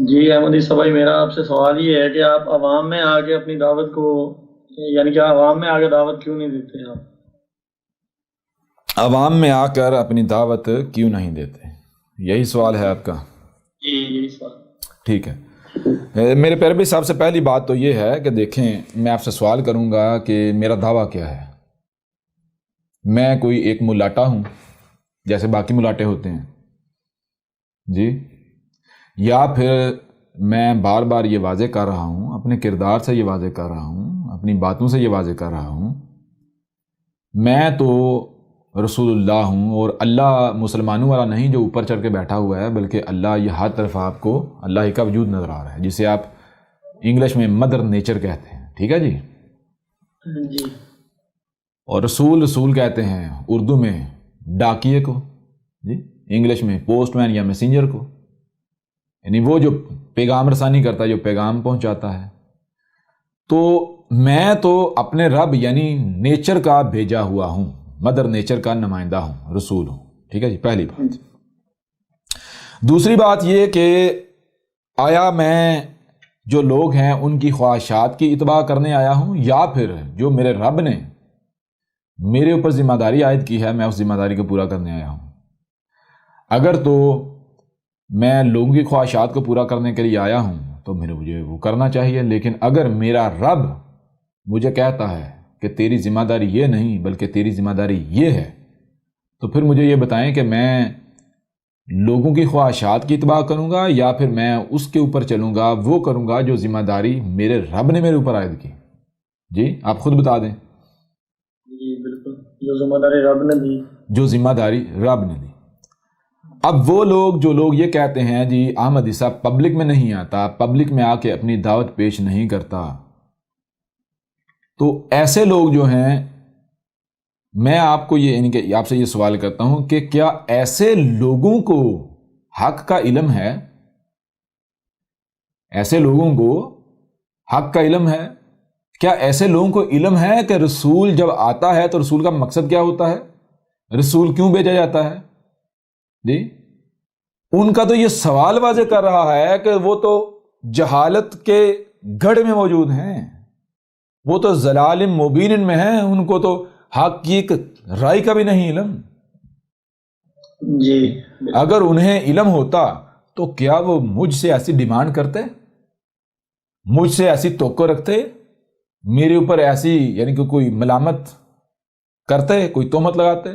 جی احمدی صاحب، میرا آپ سے سوال یہ ہے کہ آپ عوام میں آ کے اپنی دعوت کو، یعنی کہ عوام میں آ کے دعوت کیوں نہیں دیتے آپ؟ عوام میں آ کر اپنی دعوت کیوں نہیں دیتے، یہی سوال ہے جی آپ کا؟ جی یہی سوال۔ ٹھیک ہے، میرے پیارے بھائی، سب سے پہلی بات تو یہ ہے کہ دیکھیں، میں آپ سے سوال کروں گا کہ میرا دعویٰ کیا ہے؟ میں کوئی ایک ملاٹا ہوں جیسے باقی ملاٹے ہوتے ہیں جی؟ یا پھر میں بار بار یہ واضح کر رہا ہوں، اپنے کردار سے یہ واضح کر رہا ہوں، اپنی باتوں سے یہ واضح کر رہا ہوں، میں تو رسول اللہ ہوں، اور اللہ مسلمانوں والا نہیں جو اوپر چڑھ کے بیٹھا ہوا ہے، بلکہ اللہ یہ ہر طرف آپ کو اللہ ہی کا وجود نظر آ رہا ہے، جسے آپ انگلش میں مدر نیچر کہتے ہیں، ٹھیک ہے جی؟ جی اور رسول کہتے ہیں اردو میں ڈاکیے کو، جی، انگلش میں پوسٹ مین یا میسنجر کو، یعنی وہ جو پیغام رسانی کرتا ہے، جو پیغام پہنچاتا ہے۔ تو میں تو اپنے رب یعنی نیچر کا بھیجا ہوا ہوں، مدر نیچر کا نمائندہ ہوں، رسول ہوں، ٹھیک ہے جی؟ پہلی بات۔ دوسری بات یہ کہ آیا میں جو لوگ ہیں ان کی خواہشات کی اتباع کرنے آیا ہوں، یا پھر جو میرے رب نے میرے اوپر ذمہ داری عائد کی ہے میں اس ذمہ داری کو پورا کرنے آیا ہوں؟ اگر تو میں لوگوں کی خواہشات کو پورا کرنے کے لیے آیا ہوں تو مجھے وہ کرنا چاہیے، لیکن اگر میرا رب مجھے کہتا ہے کہ تیری ذمہ داری یہ نہیں بلکہ تیری ذمہ داری یہ ہے، تو پھر مجھے یہ بتائیں کہ میں لوگوں کی خواہشات کی اتباع کروں گا، یا پھر میں اس کے اوپر چلوں گا، وہ کروں گا جو ذمہ داری میرے رب نے میرے اوپر عائد کی؟ جی آپ خود بتا دیں۔ جی بالکل، جو ذمہ داری رب نے دی۔ جو ذمہ داری رب نے دی۔ اب وہ لوگ جو لوگ یہ کہتے ہیں جی احمد عیسیٰ پبلک میں نہیں آتا، پبلک میں آ کے اپنی دعوت پیش نہیں کرتا، تو ایسے لوگ جو ہیں، میں آپ کو یہ آپ سے یہ سوال کرتا ہوں کہ کیا ایسے لوگوں کو حق کا علم ہے؟ ایسے لوگوں کو حق کا علم ہے؟ کیا ایسے لوگوں کو علم ہے کہ رسول جب آتا ہے تو رسول کا مقصد کیا ہوتا ہے؟ رسول کیوں بھیجا جاتا ہے؟ جی ان کا تو یہ سوال واضح کر رہا ہے کہ وہ تو جہالت کے گڑھ میں موجود ہیں، وہ تو ضلال مبین میں ہیں، ان کو تو حق کی ایک رائے کا بھی نہیں علم۔ جی اگر انہیں علم ہوتا تو کیا وہ مجھ سے ایسی ڈیمانڈ کرتے، مجھ سے ایسی توقع رکھتے، میرے اوپر ایسی یعنی کہ کوئی ملامت کرتے، کوئی تہمت لگاتے؟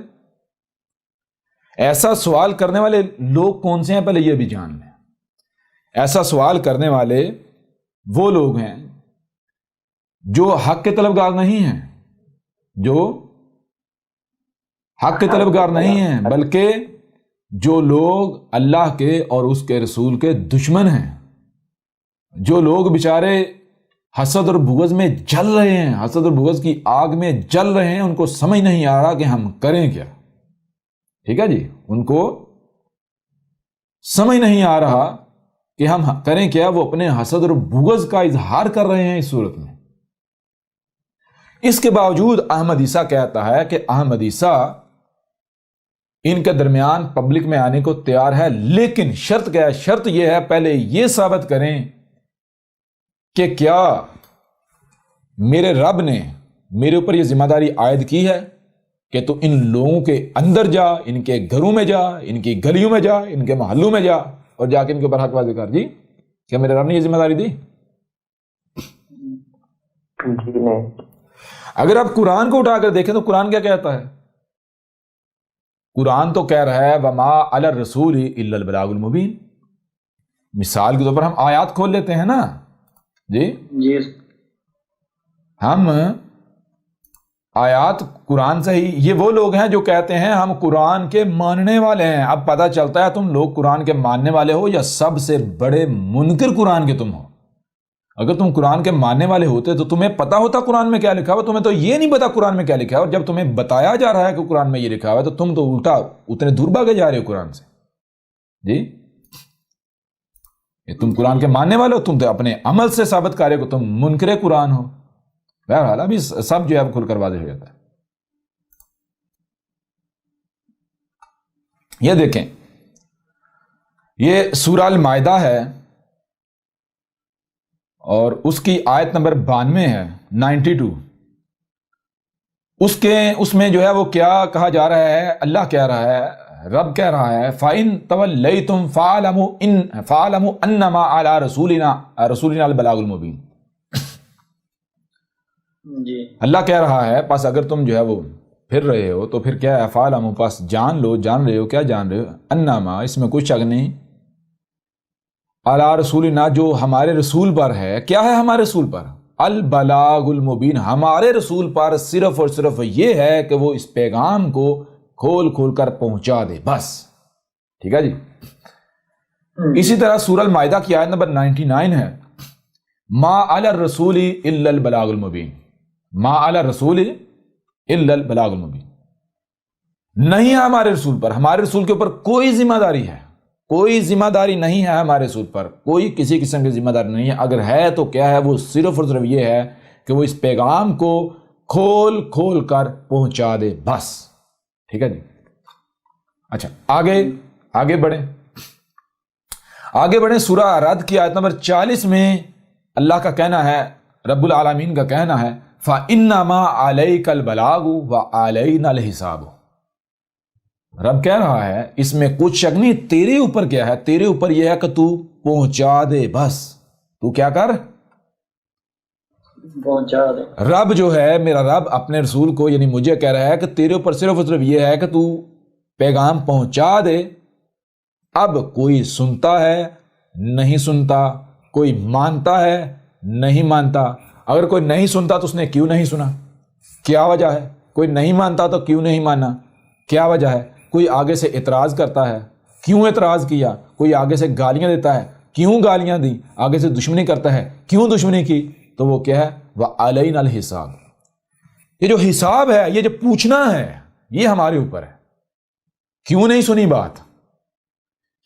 ایسا سوال کرنے والے لوگ کون سے ہیں پہلے یہ بھی جان لیں۔ ایسا سوال کرنے والے وہ لوگ ہیں جو حق کے طلبگار نہیں ہیں، جو حق کے طلبگار نہیں ہیں، بلکہ جو لوگ اللہ کے اور اس کے رسول کے دشمن ہیں، جو لوگ بیچارے حسد اور بغض میں جل رہے ہیں، حسد اور بغض کی آگ میں جل رہے ہیں، ان کو سمجھ نہیں آ رہا کہ ہم کریں کیا، ٹھیک ہے جی؟ ان کو سمجھ نہیں آ رہا کہ ہم کریں کیا، وہ اپنے حسد اور بغض کا اظہار کر رہے ہیں اس صورت میں۔ اس کے باوجود احمد عیسیٰ کہتا ہے کہ احمد عیسیٰ ان کے درمیان پبلک میں آنے کو تیار ہے، لیکن شرط کیا ہے؟ شرط یہ ہے پہلے یہ ثابت کریں کہ کیا میرے رب نے میرے اوپر یہ ذمہ داری عائد کی ہے کہ تو ان لوگوں کے اندر جا، ان کے گھروں میں جا، ان کی گلیوں میں جا، ان کے محلوں میں جا، اور جا کے ان کے اوپر حق واضح کر۔ جی کیا میرے رب نے یہ ذمہ داری دی؟ جی نہیں۔ اگر آپ قرآن کو اٹھا کر دیکھیں تو قرآن کیا کہتا ہے؟ قرآن تو کہہ رہا ہے وما علی الرسول الا البلاغ المبین۔ مثال کے طور پر ہم آیات کھول لیتے ہیں نا جی، جی ہم آیات قرآن سے ہی، یہ وہ لوگ ہیں جو کہتے ہیں ہم قرآن کے ماننے والے ہیں۔ اب پتہ چلتا ہے تم لوگ قرآن کے ماننے والے ہو یا سب سے بڑے منکر قرآن کے تم ہو۔ اگر تم قرآن کے ماننے والے ہوتے تو تمہیں پتا ہوتا قرآن میں کیا لکھا ہوا، تمہیں تو یہ نہیں پتا قرآن میں کیا لکھا ہے، اور جب تمہیں بتایا جا رہا ہے کہ قرآن میں یہ لکھا ہوا ہے تو تم تو الٹا اتنے دور بھاگے جا رہے ہو قرآن سے۔ جی یہ تم قرآن کے ماننے والے ہو، تم تو اپنے عمل سے ثابت کر رہے ہو کہ تم منکر قرآن ہو۔ بہرحال ابھی سب جو ہے کھل کر واضح ہو جاتا ہے۔ یہ دیکھیں، یہ سورہ المائدہ ہے، اور اس کی آیت نمبر 92 ہے 92. اس میں جو ہے وہ کیا کہا جا رہا ہے؟ اللہ کہہ رہا ہے، رب کہہ رہا ہے فَإِن تَوَلَّيْتُمْ فَاعْلَمُوا أَنَّمَا عَلَىٰ رَسُولِنَا الْبَلَاغُ الْمُبِينُ. جی اللہ کہہ رہا ہے پس اگر تم جو ہے وہ پھر رہے ہو تو پھر کیا ہے؟ فَاعْلَمُوا، پس جان لو، جان رہے ہو، کیا جان رہے ہو؟ انما، اس میں کوئی شک نہیں، علی رسولنا، جو ہمارے رسول پر ہے. کیا ہے ہمارے رسول پر؟ البلاغ المبین. ہمارے رسول پر صرف اور صرف یہ ہے کہ وہ اس پیغام کو کھول کھول کر پہنچا دے، بس. ٹھیک ہے جی. اسی طرح سورہ المائدہ کی آیت نمبر 99 ہے، ما علی الرسول الا البلاغ المبین. ما علی الرسول الا البلاغ المبین. نہیں ہے ہمارے رسول پر، ہمارے رسول کے اوپر کوئی ذمہ داری ہے، کوئی ذمہ داری نہیں ہے ہمارے رسول پر، کوئی کسی قسم کی ذمہ داری نہیں ہے. اگر ہے تو کیا ہے؟ وہ صرف اور صرف یہ ہے کہ وہ اس پیغام کو کھول کھول کر پہنچا دے، بس. ٹھیک ہے جی. اچھا آگے بڑھیں. سورہ رد کی آیت نمبر 40 میں اللہ کا کہنا ہے، رب العالمین کا کہنا ہے فَإِنَّمَا عَلَيْكَ الْبَلَاغُ وَعَلَيْنَا الْحِسَابُ. رب کہہ رہا ہے اس میں کچھ شک نہیں، تیرے اوپر کیا ہے؟ تیرے اوپر یہ ہے کہ تو پہنچا دے، بس. تو کیا کر؟ پہنچا دے. رب جو ہے، میرا رب اپنے رسول کو یعنی مجھے کہہ رہا ہے کہ تیرے اوپر صرف اور صرف یہ ہے کہ تو پیغام پہنچا دے. اب کوئی سنتا ہے نہیں سنتا، کوئی مانتا ہے نہیں مانتا. اگر کوئی نہیں سنتا تو اس نے کیوں نہیں سنا؟ کیا وجہ ہے؟ کوئی نہیں مانتا تو کیوں نہیں مانا؟ کیا وجہ ہے؟ کوئی آگے سے اعتراض کرتا ہے، کیوں اعتراض کیا؟ کوئی آگے سے گالیاں دیتا ہے، کیوں گالیاں دی؟ آگے سے دشمنی کرتا ہے، کیوں دشمنی کی؟ تو وہ کیا ہے؟ وَعَلَيْنَا الْحِسَابُ. یہ جو حساب ہے، یہ جو پوچھنا ہے، یہ ہمارے اوپر ہے. کیوں نہیں سنی بات؟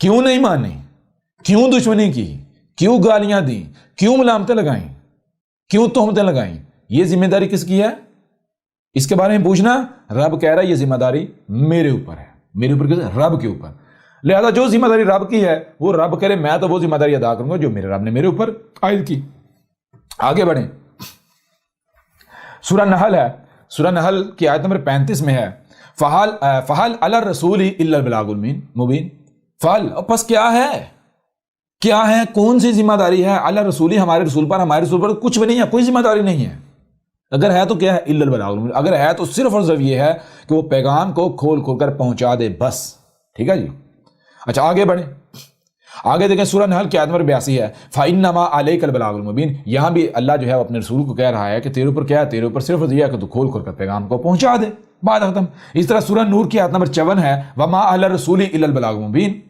کیوں نہیں مانی؟ کیوں دشمنی کی؟ کیوں گالیاں دی؟ کیوں ملامتیں لگائیں؟ کیوں تہمتیں لگائیں؟ یہ ذمہ داری کس کی ہے؟ اس کے بارے میں پوچھنا. رب کہہ رہا ہے یہ ذمہ داری میرے اوپر ہے. میرے اوپر کس؟ رب کے اوپر. لہذا جو ذمہ داری رب کی ہے وہ رب کرے، میں تو وہ ذمہ داری ادا کروں گا جو میرے رب نے میرے اوپر عائد کی. آگے بڑھیں. سورہ نحل ہے، سورہ نحل کی آیت نمبر 35 میں ہے فَحَلْ عَلَى الرَّسُولِ إِلَّا الْبَلَاغُ الْمُبِينُ. فَحَلْ، پس کیا ہے؟ کون سی ذمہ داری ہے؟ علی رسولی، ہمارے رسول پر کچھ بھی نہیں ہے، کوئی ذمہ داری نہیں ہے. اگر ہے تو کیا ہے؟ الا البلاغ المبین. اگر ہے تو صرف اور صرف یہ ہے کہ وہ پیغام کو کھول کھول کر پہنچا دے، بس. ٹھیک ہے جی. اچھا آگے بڑھیں. آگے دیکھیں سورہ نحل کی آیت نمبر 82 ہے فَإِنَّمَا عَلَيْكَ الْبَلَاغُ الْمُبِينُ. یہاں بھی اللہ جو ہے اپنے رسول کو کہہ رہا ہے کہ تیرے اوپر کیا ہے؟ تیرے اوپر صرف یہ ہے کہ تو کھول کھول کر پیغام کو پہنچا دے، بات ختم. اس طرح سورہ نور کی آیت نمبر 54 ہے وَمَا عَلَى الرَّسُولِ إِلَّا الْبَلَاغُ الْمُبِينُ.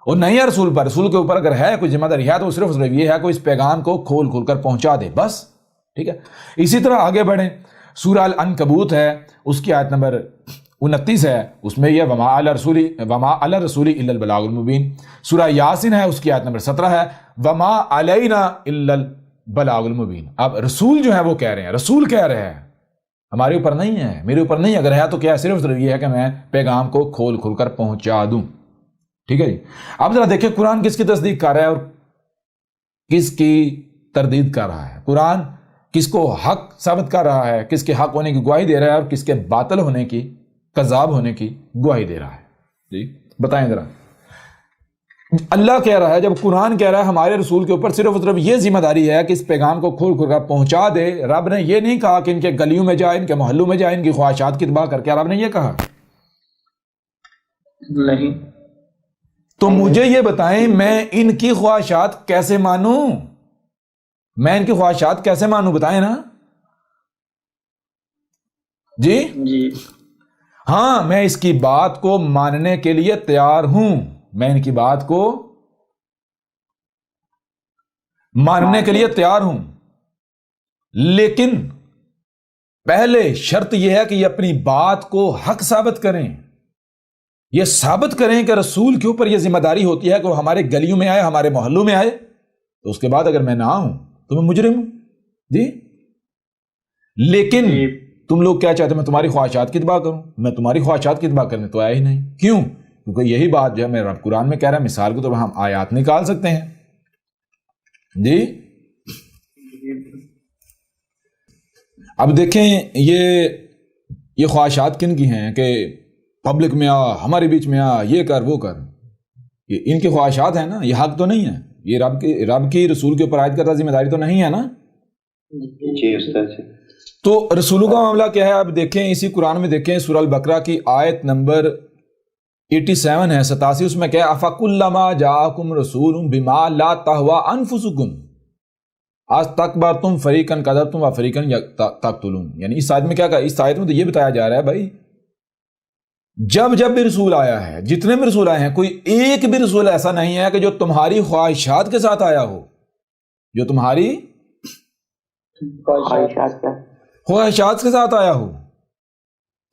اور نہیں ہے رسول پر، رسول کے اوپر اگر ہے کوئی ذمہ داری ہے تو صرف یہ ہے کہ اس پیغام کو کھول کھول کر پہنچا دے، بس. ٹھیک ہے. اسی طرح آگے بڑھیں. سورہ العنکبوت ہے، اس کی آیت نمبر 29 ہے، اس میں یہ وما علی الرسول الا البلاغ المبین. سورہ یاسین ہے، اس کی آیت نمبر 17 ہے وما علینا الا البلاغ المبین. اب رسول جو ہے وہ کہہ رہے ہیں، رسول کہہ رہے ہیں ہمارے اوپر نہیں ہے، میرے اوپر نہیں. اگر ہے تو کیا صرف یہ ہے کہ میں پیغام کو کھول کھول کر پہنچا دوں. ٹھیک ہے جی. اب ذرا دیکھیں قرآن کس کی تصدیق کر رہا ہے اور کس کی تردید کر رہا ہے. قرآن کس کو حق ثابت کر رہا ہے، کس کے حق ہونے کی گواہی دے رہا ہے اور کس کے باطل ہونے کی، کذاب ہونے کی گواہی دے رہا ہے. جی بتائیں ذرا. اللہ کہہ رہا ہے، جب قرآن کہہ رہا ہے ہمارے رسول کے اوپر صرف اور صرف یہ ذمہ داری ہے کہ اس پیغام کو کھول کھول کر پہنچا دے. رب نے یہ نہیں کہا کہ ان کے گلیوں میں جائے، ان کے محلوں میں جائے، ان کی خواہشات کی اتباع کر کے. رب نے یہ کہا نہیں. تو مجھے یہ بتائیں میں ان کی خواہشات کیسے مانوں؟ میں ان کی خواہشات کیسے مانوں؟ بتائیں نا جی. ہاں میں اس کی بات کو ماننے کے لیے تیار ہوں، میں ان کی بات کو ماننے کے لیے تیار ہوں، لیکن پہلے شرط یہ ہے کہ یہ اپنی بات کو حق ثابت کریں. یہ ثابت کریں کہ رسول کے اوپر یہ ذمہ داری ہوتی ہے کہ وہ ہمارے گلیوں میں آئے، ہمارے محلوں میں آئے. تو اس کے بعد اگر میں نہ آؤں تو میں مجرم ہوں جی. لیکن تم لوگ کیا چاہتے ہیں؟ میں تمہاری خواہشات کی اتباع کروں. میں تمہاری خواہشات کی اتباع کرنے تو آیا ہی نہیں. کیوں؟ کیونکہ یہی بات جو ہے میرا رب قرآن میں کہہ رہا ہے. مثال کو تو ہم آیات نکال سکتے ہیں جی. اب دیکھیں یہ خواہشات کن کی ہیں کہ پبلک میں آ، ہمارے بیچ میں آ، یہ کر وہ کر، یہ ان کی خواہشات ہیں نا، یہ حق تو نہیں ہے، یہ رب کی رسول کے اوپر عائد کردہ ذمہ داری تو نہیں ہے نا. جی استاد جی. تو رسولوں کا معاملہ کیا ہے؟ آپ دیکھیں اسی قرآن میں دیکھیں سورہ البقرہ کی آیت نمبر 87 ہے، 87، اس میں کیا ہے؟ افکلما جاءکم رسول بما لا تہوی انفسکم استکبرتم فریقا کذبتم وفریقا تقتلون. یعنی اس آیت میں کیا کہا؟ اس آیت میں تو یہ بتایا جا رہا ہے بھائی جب بھی رسول آیا ہے، جتنے بھی رسول آئے ہیں، کوئی ایک بھی رسول ایسا نہیں ہے کہ جو تمہاری خواہشات کے ساتھ آیا ہو، جو تمہاری خواہشات کے ساتھ آیا ہو.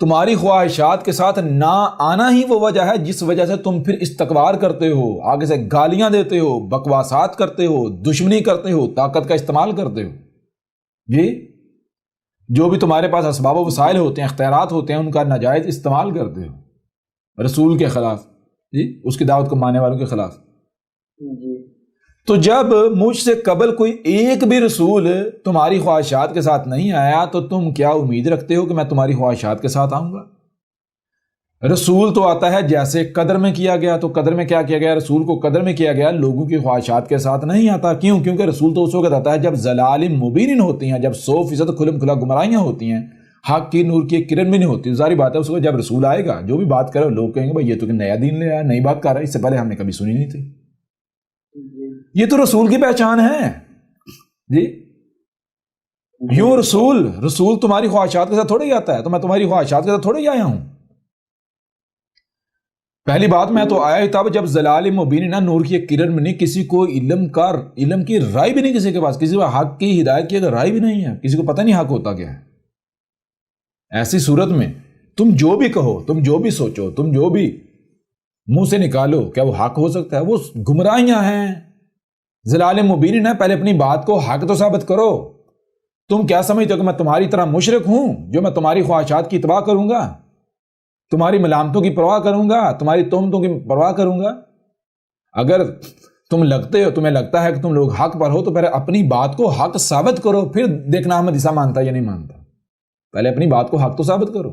تمہاری خواہشات کے ساتھ نہ آنا ہی وہ وجہ ہے جس وجہ سے تم پھر استکبار کرتے ہو، آگے سے گالیاں دیتے ہو، بکواسات کرتے ہو، دشمنی کرتے ہو، طاقت کا استعمال کرتے ہو. جی جو بھی تمہارے پاس اسباب و وسائل ہوتے ہیں، اختیارات ہوتے ہیں، ان کا ناجائز استعمال کرتے ہو رسول کے خلاف، جی اس کی دعوت کو ماننے والوں کے خلاف. تو جب مجھ سے قبل کوئی ایک بھی رسول تمہاری خواہشات کے ساتھ نہیں آیا تو تم کیا امید رکھتے ہو کہ میں تمہاری خواہشات کے ساتھ آؤں گا؟ رسول تو آتا ہے جیسے قدر میں کیا گیا، تو قدر میں کیا کیا گیا؟ رسول کو قدر میں کیا گیا، لوگوں کی خواہشات کے ساتھ نہیں آتا. کیوں؟ کیونکہ رسول تو اس وقت آتا ہے جب ضلال مبین ہوتی ہیں، جب 100% کھلم کھلا گمراہیاں ہوتی ہیں، حق کی نور کی کرن بھی نہیں ہوتی. ظاہری بات ہے اس وقت جب رسول آئے گا جو بھی بات کرے لوگ کہیں گے بھائی یہ تو نیا دین لے آیا، نئی بات کر رہا ہے، اس سے پہلے ہم نے کبھی سنی نہیں تھی. یہ تو رسول کی پہچان ہے جی. یوں رسول تمہاری خواہشات کے ساتھ تھوڑے ہی آتا ہے، تو میں تمہاری خواہشات کے ساتھ تھوڑے ہی آیا ہوں. پہلی بات میں تو آیا ہی تب جب ضلال مبین، نہ نور کی ایک کرن میں نہیں، کسی کو علم کی رائے بھی نہیں، کسی کے پاس کسی کو حق کی ہدایت کی اگر رائے بھی نہیں ہے، کسی کو پتہ نہیں حق ہوتا کیا ہے. ایسی صورت میں تم جو بھی کہو، تم جو بھی سوچو، تم جو بھی منہ سے نکالو، کیا وہ حق ہو سکتا ہے؟ وہ گمراہیاں ہیں، ضلال مبین ہے. پہلے اپنی بات کو حق تو ثابت کرو. تم کیا سمجھتے ہو کہ میں تمہاری طرح مشرک ہوں جو میں تمہاری خواہشات کی اتباع کروں گا، تمہاری ملامتوں کی پرواہ کروں گا، تمہاری تہمتوں کی پرواہ کروں گا؟ اگر تمہیں لگتا ہے کہ تم لوگ حق پر ہو تو پہلے اپنی بات کو حق ثابت کرو، پھر دیکھنا احمد عیسیٰ مانتا یا نہیں مانتا. پہلے اپنی بات کو حق تو ثابت کرو.